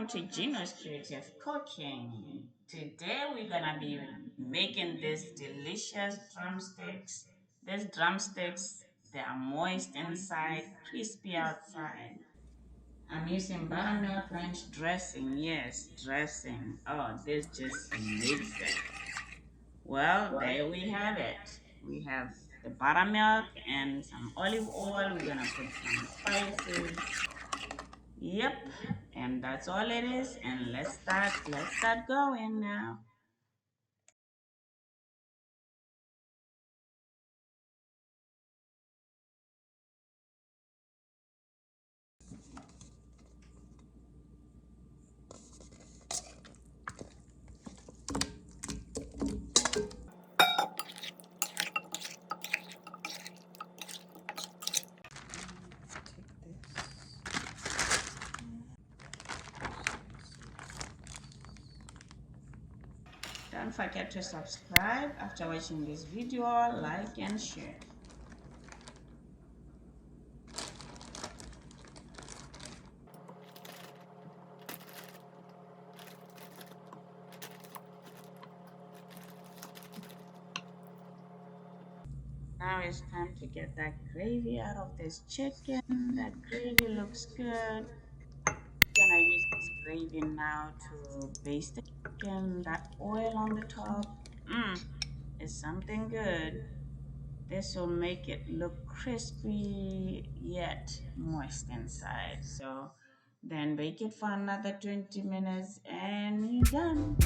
welcome to Gino's Creative Cooking. Today we're gonna be making these delicious drumsticks. These drumsticks, they are moist inside, crispy outside. I'm using buttermilk ranch dressing. Yes, dressing. Oh, this just makes it. Well, there we have it. We have the buttermilk and some olive oil. We're gonna put some spices. Yep, and that's all it is. And let's start going now. Don't forget to subscribe after watching this video, like and share. Now it's time to get that gravy out of this chicken. That gravy looks good. Gonna use this gravy now to baste the chicken. That oil on the top, is something good. This will make it look crispy yet moist inside. So then bake it for another 20 minutes and you're done.